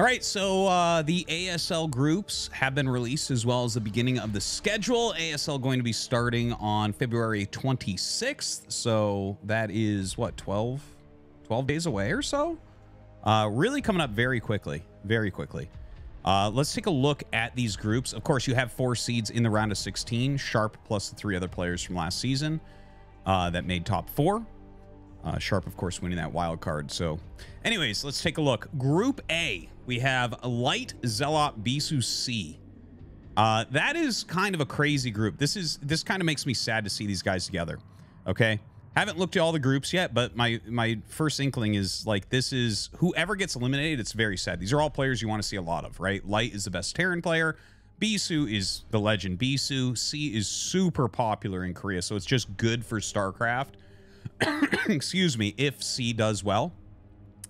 All right, so the ASL groups have been released, as well as the beginning of the schedule. ASL going to be starting on February 26th. So that is, what, 12 days away or so? Really coming up very quickly, very quickly. Let's take a look at these groups. Of course, you have 4 seeds in the round of 16, Sharp plus the 3 other players from last season that made top 4. Sharp, of course, winning that wild card. So anyways, let's take a look. Group A, we have Light, Zealot, Bisu, C. That is kind of a crazy group. This kind of makes me sad to see these guys together. Okay. Haven't looked at all the groups yet, but my first inkling is like, this is whoever gets eliminated. It's very sad. These are all players you want to see a lot of, right? Light is the best Terran player. Bisu is the legend Bisu. C is super popular in Korea. So it's just good for StarCraft. Excuse me, if C does well.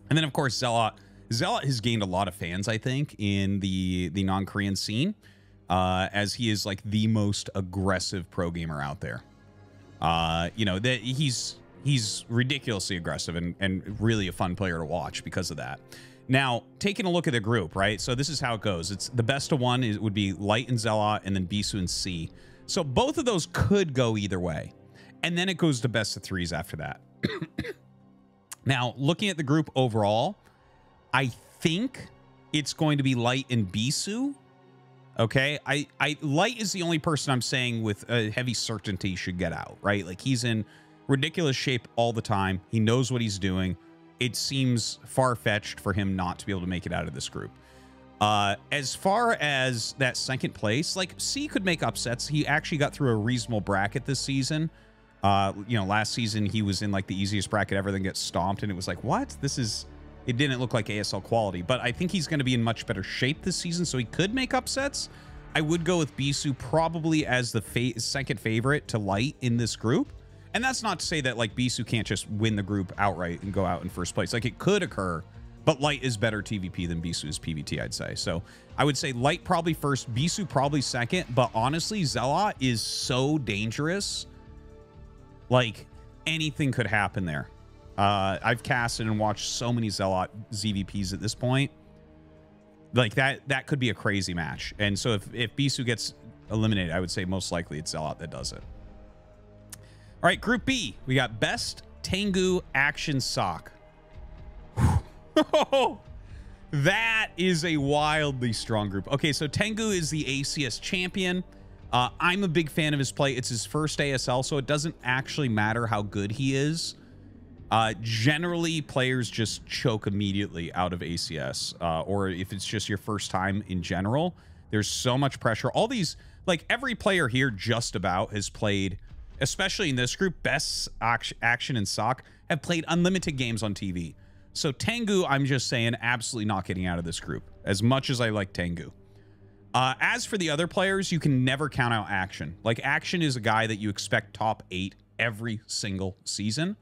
And then, of course, Zealot. Zealot has gained a lot of fans, I think, in the non-Korean scene, as he is like the most aggressive pro gamer out there. You know, that he's ridiculously aggressive and really a fun player to watch because of that. Now, taking a look at the group, right? So this is how it goes. It's the best of one would be Light and Zealot, and then Bisu and C. So both of those could go either way. And then it goes to best of 3s after that. Now, looking at the group overall, I think it's going to be Light and Bisu. Okay, Light is the only person I'm saying with a heavy certainty should get out, right? Like, he's in ridiculous shape all the time. He knows what he's doing. It seems far-fetched for him not to be able to make it out of this group. As far as that second place, like, C could make upsets. He actually got through a reasonable bracket this season. You know, last season he was in like the easiest bracket ever, then gets stomped, and it was like, what? It didn't look like ASL quality, but I think he's going to be in much better shape this season, so he could make upsets. I would go with Bisu probably as the second favorite to Light in this group. And that's not to say that like Bisu can't just win the group outright and go out in first place. Like, it could occur, but Light is better TVP than Bisu is PVT, I'd say. So I would say Light probably first, Bisu probably second, but honestly, Zealot is so dangerous. Like, anything could happen there. I've casted and watched so many Zealot ZVPs at this point. Like, that could be a crazy match. And so if Bisu gets eliminated, I would say most likely it's Zealot that does it. All right, Group B. We got Best, Tengu, Action, Sock. That is a wildly strong group. Okay, so Tengu is the ACS champion. I'm a big fan of his play. It's his first ASL, so it doesn't actually matter how good he is. Generally, players just choke immediately out of ACS, or if it's just your first time in general, there's so much pressure. All these, like, every player here just about has played, especially in this group, Best, Action, and Sock have played unlimited games on TV. So Tengu, I'm just saying, absolutely not getting out of this group, as much as I like Tengu. As for the other players, you can never count out Action. Like, Action is a guy that you expect top 8 every single season.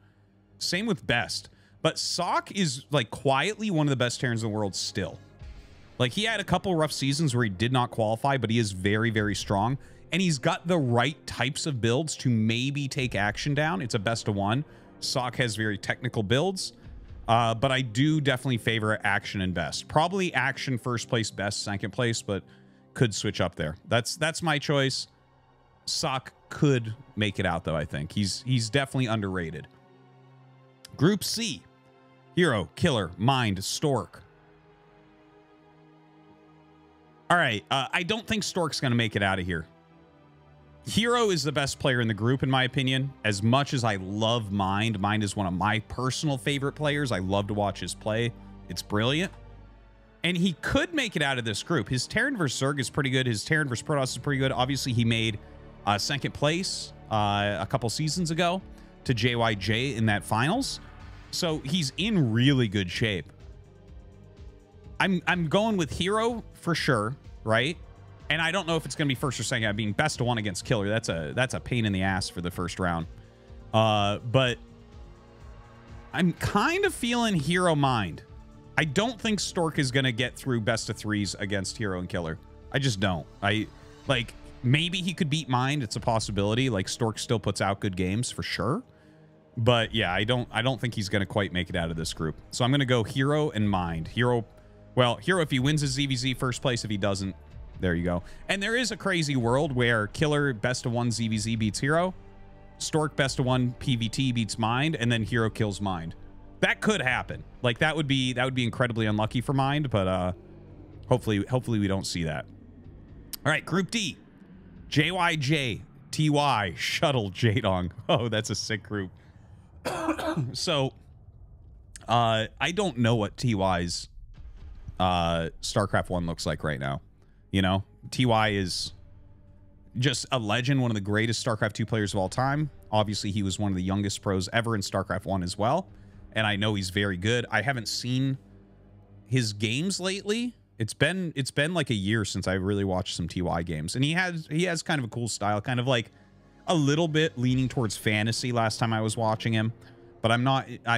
Same with Best. But Sock is, like, quietly one of the best Terrans in the world still. Like, he had a couple rough seasons where he did not qualify, but he is very, very strong. And he's got the right types of builds to maybe take Action down. It's a best of 1. Sock has very technical builds. But I do definitely favor Action and Best. Probably Action first place, Best second place, but could switch up there. That's my choice. Sock could make it out, though, I think. He's definitely underrated. Group C. Hero, Killer, Mind, Stork. All right. I don't think Stork's going to make it out of here. Hero is the best player in the group, in my opinion. As much as I love Mind, Mind is one of my personal favorite players. I love to watch his play. It's brilliant. And he could make it out of this group. His Terran vs. Zerg is pretty good. His Terran vs. Protoss is pretty good. Obviously, he made second place a couple seasons ago to JYJ in that finals. So he's in really good shape. I'm going with Hero for sure, right? And I don't know if it's going to be first or second. I mean, best of 1 against Killer. That's a pain in the ass for the first round. But I'm kind of feeling Hero Mind. I don't think Stork is going to get through best of 3s against Hero and Killer. I just don't. Like, maybe he could beat Mind. It's a possibility. Like, Stork still puts out good games for sure. But yeah, I don't think he's going to quite make it out of this group. So I'm going to go Hero and Mind. Hero Well, Hero, if he wins his ZVZ, first place. If he doesn't, there you go. And there is a crazy world where Killer best of 1 ZVZ beats Hero, Stork best of 1 PVT beats Mind, and then Hero kills Mind. That could happen. Like that would be incredibly unlucky for Mind, but hopefully we don't see that. All right, Group D. JYJ, TY, Shuttle, Jadong. Oh, that's a sick group. So I don't know what TY's StarCraft 1 looks like right now. You know, TY is just a legend, one of the greatest StarCraft 2 players of all time. Obviously, he was one of the youngest pros ever in StarCraft 1 as well. And I know he's very good. I haven't seen his games lately. It's been like a year since I really watched some TY games. And he has kind of a cool style, kind of like a little bit leaning towards fantasy last time I was watching him. But I'm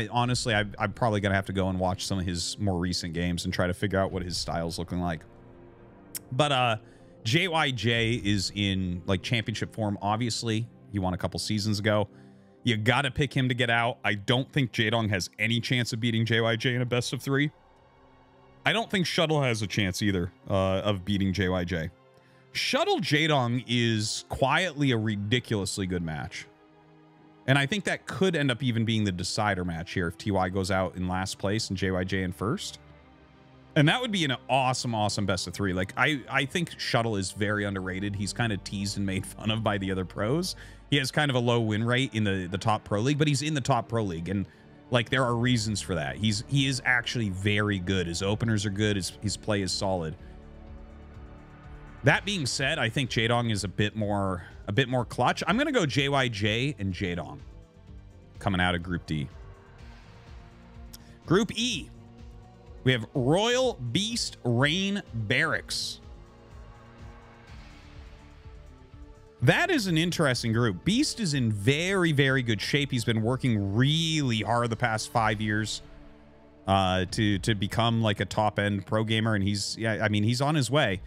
honestly, I'm probably going to have to go and watch some of his more recent games and try to figure out what his style's looking like. But JYJ is in like championship form. Obviously, he won a couple seasons ago. You got to pick him to get out. I don't think Jadong has any chance of beating JYJ in a best of 3. I don't think Shuttle has a chance either of beating JYJ. Shuttle Jadong is quietly a ridiculously good match. And I think that could end up even being the decider match here if TY goes out in last place and JYJ in first. And that would be an awesome, awesome best of 3. Like, I think Shuttle is very underrated. He's kind of teased and made fun of by the other pros. He has kind of a low win rate in the top pro league, but he's in the top pro league. And, like, there are reasons for that. He is actually very good. His openers are good. His play is solid. That being said, I think Jadong is a bit more clutch. I'm going to go JYJ and Jadong coming out of Group D. Group E. We have Royal, Beast, Rain, Barracks. That is an interesting group. Beast is in very, very good shape. He's been working really hard the past 5 years to become like a top-end pro gamer, and he's on his way.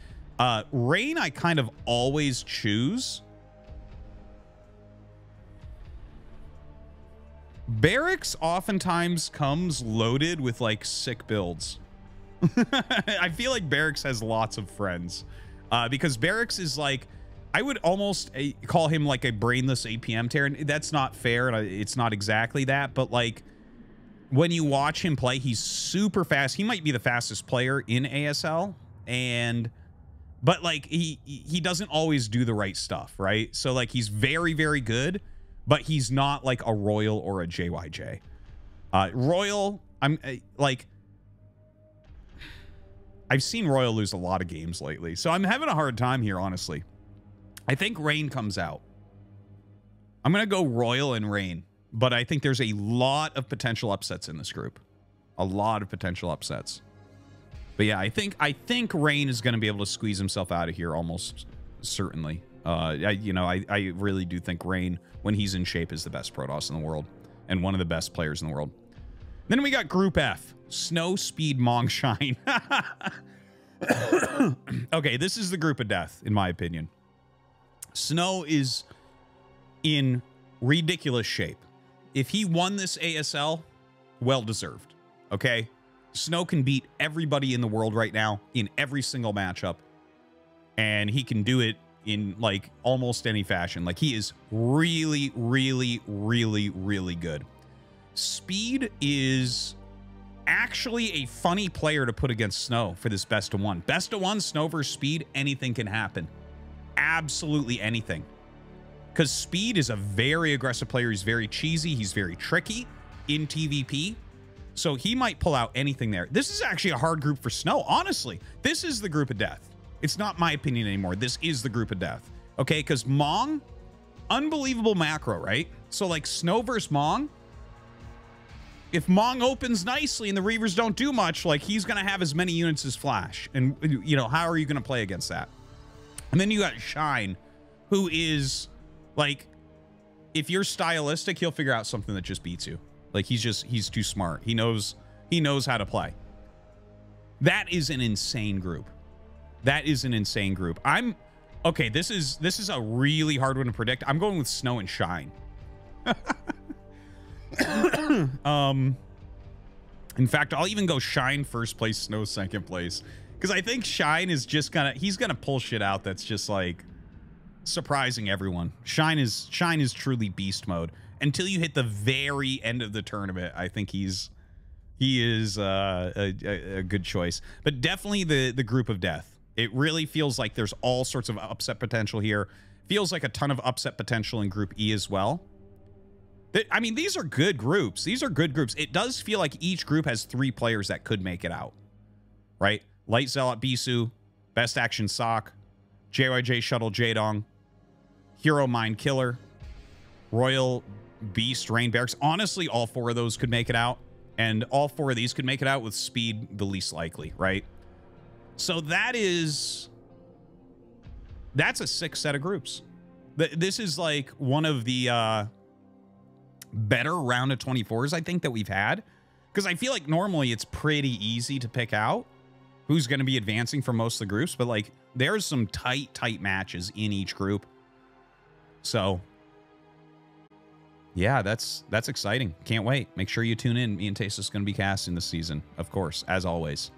Rain, I kind of always choose. Barracks oftentimes comes loaded with like sick builds. I feel like Barracks has lots of friends because Barracks is like, I would almost call him like a brainless APM Terran. That's not fair. And it's not exactly that, but like when you watch him play, he's super fast. He might be the fastest player in ASL, but like he doesn't always do the right stuff, right? So like he's very, very good, but he's not like a Royal or a JYJ. Royal, I've seen Royal lose a lot of games lately, so I'm having a hard time here, honestly. I think Rain comes out. I'm going to go Royal and Rain, but I think there's a lot of potential upsets in this group. A lot of potential upsets. But yeah, I think Rain is going to be able to squeeze himself out of here almost certainly. I really do think Rain, when he's in shape, is the best Protoss in the world and one of the best players in the world. Then we got Group F. Snow, Speed, Mongshine. Okay, this is the group of death, in my opinion. Snow is in ridiculous shape. If he won this ASL, well-deserved, okay? Snow can beat everybody in the world right now in every single matchup, and he can do it in, like, almost any fashion. Like, he is really, really, really, really good. Speed is actually a funny player to put against Snow for this best of 1. Best of 1, Snow versus Speed, anything can happen. Absolutely anything. Because Speed is a very aggressive player. He's very cheesy. He's very tricky in TVP. So he might pull out anything there. This is actually a hard group for Snow. Honestly, this is the group of death. It's not my opinion anymore. This is the group of death. Okay, because Mong, unbelievable macro, right? So like Snow versus Mong, if Mong opens nicely and the Reavers don't do much, like he's going to have as many units as Flash. And, you know, how are you going to play against that? And then you got Shine, who is like, if you're stylistic, he'll figure out something that just beats you. Like he's too smart. He knows how to play. That is an insane group. That is an insane group. Okay, this is a really hard one to predict. I'm going with Snow and Shine. In fact, I'll even go Shine first place, Snow second place. Because I think Shine is just he's gonna pull shit out that's just like surprising everyone. Shine is truly beast mode. Until you hit the very end of the tournament, I think he is a good choice. But definitely the group of death. It really feels like there's all sorts of upset potential here. Feels like a ton of upset potential in Group E as well. I mean, these are good groups. These are good groups. It does feel like each group has 3 players that could make it out, right? Light Zealot Bisu, Best Action Sock, JYJ Shuttle Jaedong, Hero Mind Killer, Royal Beast Rain Barracks. Honestly, all 4 of those could make it out, and all 4 of these could make it out with speed the least likely, right? So that's a 6 set of groups. This is like one of the better round of 24s I think that we've had, because I feel like normally it's pretty easy to pick out who's going to be advancing for most of the groups, but like there's some tight matches in each group. So yeah, that's exciting. Can't wait. Make sure you tune in. Me and Taste is going to be casting this season, of course, as always.